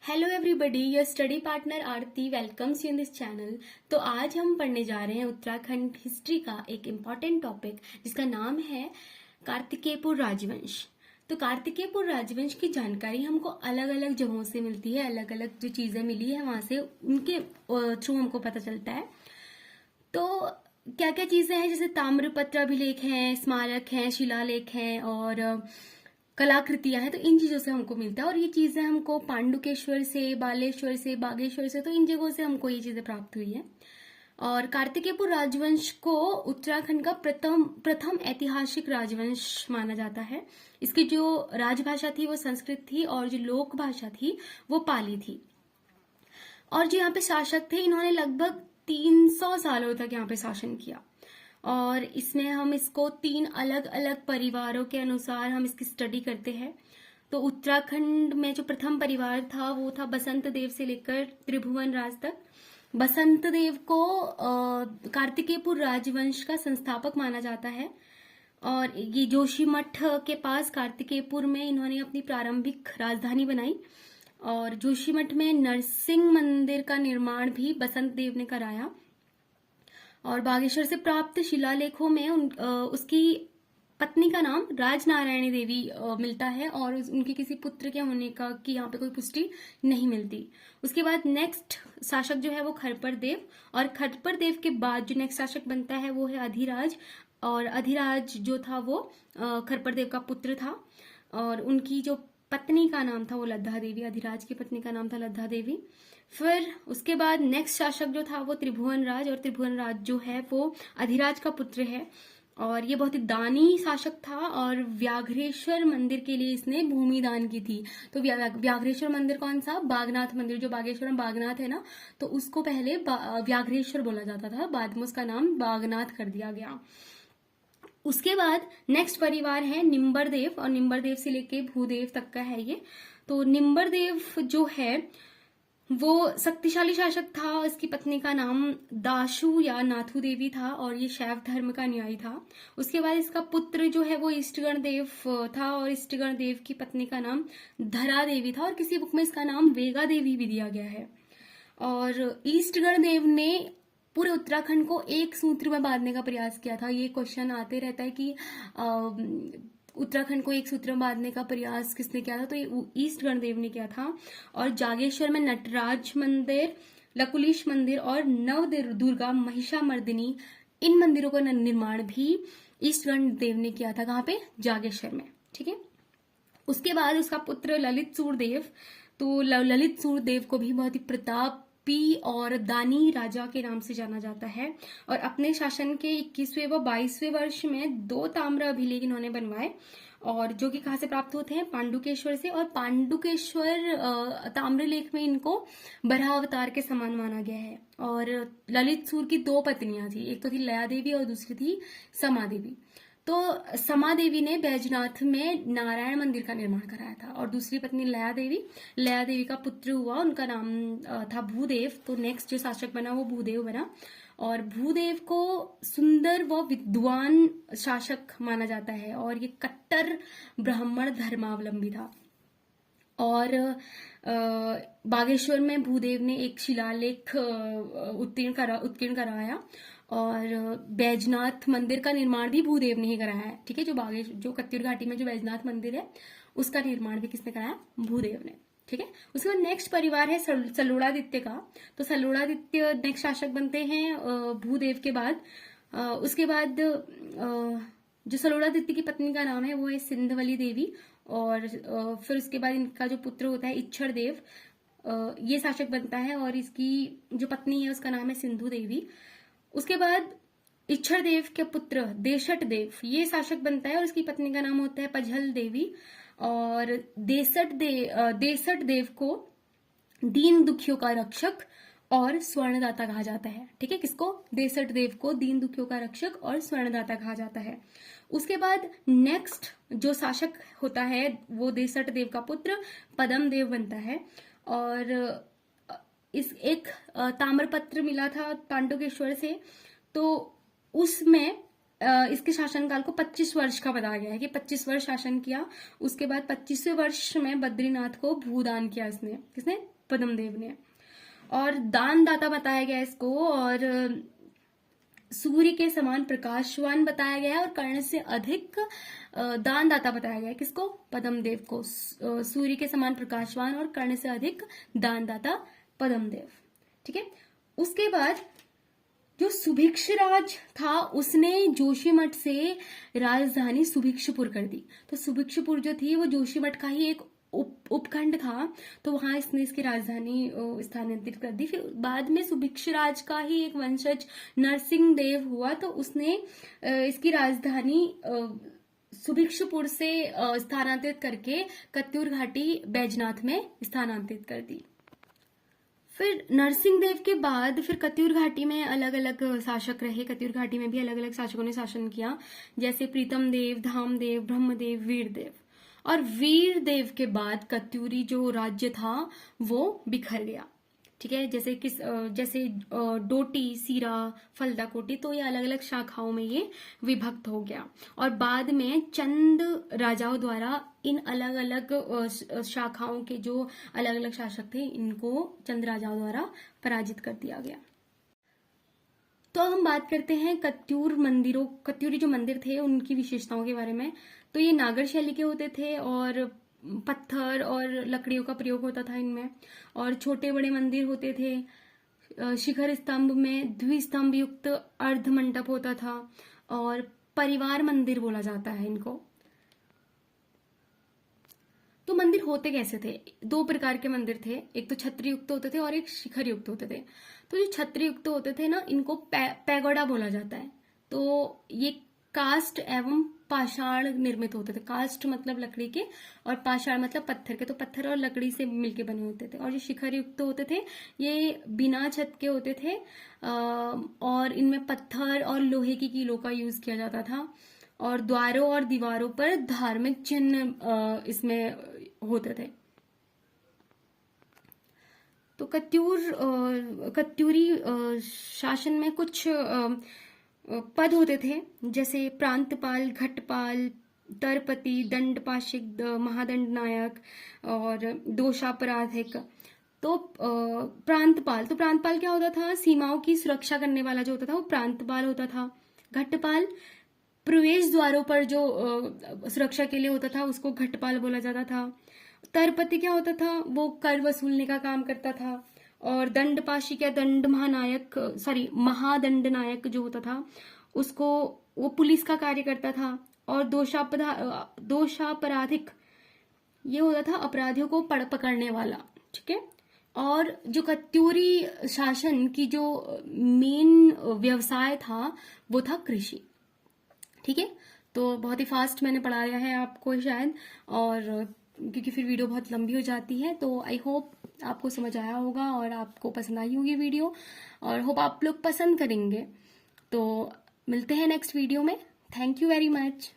Hello everybody, your study partner Aarti welcomes you in this channel. तो आज हम पढ़ने जा रहे हैं उत्तराखंड हिस्ट्री का एक इम्पॉर्टेंट टॉपिक जिसका नाम है कार्तिकेयपुर राजवंश। तो कार्तिकेयपुर राजवंश की जानकारी हमको अलग अलग जगहों से मिलती है, अलग अलग जो चीजें मिली है वहां से उनके थ्रू हमको पता चलता है। तो क्या क्या चीजें हैं, जैसे ताम्रपत्र अभिलेख हैं, स्मारक हैं, शिलालेख हैं और कलाकृतियां हैं। तो इन चीजों से हमको मिलता है और ये चीजें हमको पांडुकेश्वर से, बालेश्वर से, बागेश्वर से, तो इन जगहों से हमको ये चीजें प्राप्त हुई है। और कार्तिकेयपुर राजवंश को उत्तराखंड का प्रथम प्रथम ऐतिहासिक राजवंश माना जाता है। इसकी जो राजभाषा थी वो संस्कृत थी और जो लोक भाषा थी वो पाली थी। और जो यहाँ पे शासक थे, इन्होंने लगभग 300 सालों तक यहाँ पे शासन किया। और इसमें हम इसको 3 अलग अलग परिवारों के अनुसार हम इसकी स्टडी करते हैं। तो उत्तराखंड में जो प्रथम परिवार था वो था बसंत देव से लेकर त्रिभुवन राज तक। बसंत देव को कार्तिकेयपुर राजवंश का संस्थापक माना जाता है। और ये जोशीमठ के पास कार्तिकेयपुर में इन्होंने अपनी प्रारंभिक राजधानी बनाई। और जोशीमठ में नरसिंह मंदिर का निर्माण भी बसंत देव ने कराया। और बागेश्वर से प्राप्त शिलालेखों में उसकी पत्नी का नाम राजनारायणी देवी मिलता है और उनके किसी पुत्र के होने का की यहाँ पे कोई पुष्टि नहीं मिलती। उसके बाद नेक्स्ट शासक जो है वो खरपर देव, और खरपर देव के बाद जो नेक्स्ट शासक बनता है वो है अधिराज। और अधिराज जो था वो खरपर देव का पुत्र था और उनकी जो पत्नी का नाम था वो लद्दा देवी। अधिराज की पत्नी का नाम था लद्दा देवी। फिर उसके बाद नेक्स्ट शासक जो था वो त्रिभुवन राज, और त्रिभुवन राज जो है वो अधिराज का पुत्र है और ये बहुत ही दानी शासक था और व्याघ्रेश्वर मंदिर के लिए इसने भूमि दान की थी। तो व्याघ्रेश्वर मंदिर कौन सा? बागनाथ मंदिर, जो बागेश्वर में बागनाथ है ना, तो उसको पहले व्याघ्रेश्वर बोला जाता था, बाद में उसका नाम बागनाथ कर दिया गया। उसके बाद नेक्स्ट परिवार है निम्बरदेव, और निम्बरदेव से लेके भूदेव तक का है ये। तो निम्बरदेव जो है वो शक्तिशाली शासक था। इसकी पत्नी का नाम दाशु या नाथू देवी था और ये शैव धर्म का न्यायी था। उसके बाद इसका पुत्र जो है वो इष्टगण देव था और इष्टगण देव की पत्नी का नाम धरा देवी था और किसी बुक में इसका नाम वेगा देवी भी दिया गया है। और इष्टगण देव ने पूरे उत्तराखंड को एक सूत्र में बांधने का प्रयास किया था। ये क्वेश्चन आते रहता है कि उत्तराखंड को एक सूत्र में बांधने का प्रयास किसने किया था? तो ये ईस्ट गणदेव ने किया था। और जागेश्वर में नटराज मंदिर, लकुलिश मंदिर और नव दुर्गा महिषामर्दिनी, इन मंदिरों का निर्माण भी ईस्ट गणदेव ने किया था। कहाँ पे? जागेश्वर में। ठीक है। उसके बाद उसका पुत्र ललित सूरदेव, तो ललित सूरदेव को भी बहुत ही प्रतापी और दानी राजा के नाम से जाना जाता है। और अपने शासन के 21वें व 22वें वर्ष में 2 ताम्र अभिलेख इन्होंने बनवाए, और जो कि कहाँ से प्राप्त होते हैं? पांडुकेश्वर से। और पांडुकेश्वर ताम्रलेख में इनको बराह अवतार के समान माना गया है। और ललित सूर की 2 पत्नियां थी, एक तो थी लया देवी और दूसरी थी समा देवी। तो समा देवी ने बैजनाथ में नारायण मंदिर का निर्माण कराया था और दूसरी पत्नी लया देवी का पुत्र हुआ, उनका नाम था भूदेव। तो नेक्स्ट जो शासक बना वो भूदेव बना। और भूदेव को सुंदर व विद्वान शासक माना जाता है और ये कट्टर ब्राह्मण धर्मावलंबी था। और बागेश्वर में भूदेव ने एक शिलालेख उत्कीर्ण कराया और बैजनाथ मंदिर का निर्माण भी भूदेव ने ही कराया है। ठीक है। जो कत्यूर घाटी में जो बैजनाथ मंदिर है उसका निर्माण भी किसने कराया? भूदेव ने। ठीक है। उसके बाद नेक्स्ट परिवार है सल्लोड़ादित्य का। तो सल्लोड़ादित्य नेक्स्ट शासक बनते हैं भूदेव के बाद। उसके बाद जो सल्लोड़ादित्य की पत्नी का नाम है वो है सिंधवली देवी। और फिर उसके बाद इनका जो पुत्र होता है इच्छड़ देव, ये शासक बनता है और इसकी जो पत्नी है उसका नाम है सिंधु देवी। उसके बाद इच्छड़ देव के पुत्र देशट देव, ये शासक बनता है और उसकी पत्नी का नाम होता है पझल देवी। और देशट देव को दीन दुखियों का रक्षक और स्वर्णदाता कहा जाता है। ठीक है। किसको? देशट देव को दीन दुखियों का रक्षक और स्वर्णदाता कहा जाता है। उसके बाद नेक्स्ट जो शासक होता है वो देशट देव का पुत्र पदम देव बनता है। और इस एक ताम्रपत्र मिला था पांडुकेश्वर से, तो उसमें इसके शासनकाल को 25 वर्ष का बताया गया है कि 25 वर्ष शासन किया। उसके बाद 25वें वर्ष में बद्रीनाथ को भूदान किया इसने। किसने? पद्मदेव ने। और दानदाता बताया गया इसको, और सूर्य के समान प्रकाशवान बताया गया है, और कर्ण से अधिक दानदाता बताया गया है। किसको? पद्मदेव को। सूर्य के समान प्रकाशवान और कर्ण से अधिक दानदाता पद्मदेव। ठीक है। उसके बाद जो सुभिक्षराज था उसने जोशीमठ से राजधानी सुभिक्षपुर कर दी। तो सुभिक्षपुर जो थी वो जोशीमठ का ही एक उपखंड था, तो वहां इसने इसकी राजधानी स्थानांतरित कर दी। फिर बाद में सुभिक्षराज का ही एक वंशज नरसिंह देव हुआ, तो उसने इसकी राजधानी सुभिक्षपुर से स्थानांतरित करके कत्यूर घाटी बैजनाथ में स्थानांतरित कर दी। फिर नरसिंह देव के बाद फिर कत्यूर घाटी में अलग अलग शासक रहे। कत्यूर घाटी में भी अलग अलग शासकों ने शासन किया, जैसे प्रीतम देव, धामदेव, ब्रह्मदेव, वीरदेव। और वीरदेव के बाद कत्यूरी जो राज्य था वो बिखर गया। ठीक है। जैसे डोटी, सीरा, फलदा कोटी, तो ये अलग अलग शाखाओं में ये विभक्त हो गया। और बाद में चंद राजाओं द्वारा इन अलग अलग शाखाओं के जो अलग अलग शासक थे इनको चंद राजाओं द्वारा पराजित कर दिया गया। तो हम बात करते हैं कत्यूरी जो मंदिर थे उनकी विशेषताओं के बारे में। तो ये नागर शैली के होते थे, और पत्थर और लकड़ियों का प्रयोग होता था इनमें, और छोटे बड़े मंदिर होते थे। शिखर स्तंभ में द्विस्तंभ युक्त अर्ध मंडप होता था, और परिवार मंदिर बोला जाता है इनको। तो मंदिर होते कैसे थे? दो प्रकार के मंदिर थे, एक तो छत्र युक्त होते थे और एक शिखर युक्त होते थे। तो जो छत्र युक्त होते थे ना, इनको पैगोडा बोला जाता है। तो ये कास्ट एवं पाषाण निर्मित होते थे। कास्ट मतलब लकड़ी के, और पाषाण मतलब पत्थर के, तो पत्थर और लकड़ी से मिलके बने होते थे। और जो शिखर युक्त होते थे ये बिना छत के होते थे, और इनमें पत्थर और लोहे की कीलों का यूज किया जाता था, और द्वारों और दीवारों पर धार्मिक चिन्ह इसमें होते थे। तो कत्यूरी शासन में कुछ पद होते थे, जैसे प्रांतपाल, घटपाल, तरपति, दंडपाशिक, महादंड नायक और दोषापराधिक। तो प्रांतपाल क्या होता था? सीमाओं की सुरक्षा करने वाला जो होता था वो प्रांतपाल होता था। घटपाल प्रवेश द्वारों पर जो सुरक्षा के लिए होता था उसको घटपाल बोला जाता था। तरपति क्या होता था? वो कर वसूलने का काम करता था। और दंडपाशिक या महादंड नायक जो होता था उसको वो पुलिस का कार्य करता था। और दोषापराधिक ये होता था अपराधियों को पकड़ने वाला। ठीक है। और जो कत्यूरी शासन की जो मेन व्यवसाय था वो था कृषि। ठीक है। तो बहुत ही फास्ट मैंने पढ़ाया है आपको शायद, और क्योंकि फिर वीडियो बहुत लंबी हो जाती है, तो आई होप आपको समझ आया होगा और आपको पसंद आई होगी वीडियो, और होप आप लोग पसंद करेंगे। तो मिलते हैं नेक्स्ट वीडियो में। Thank you very much.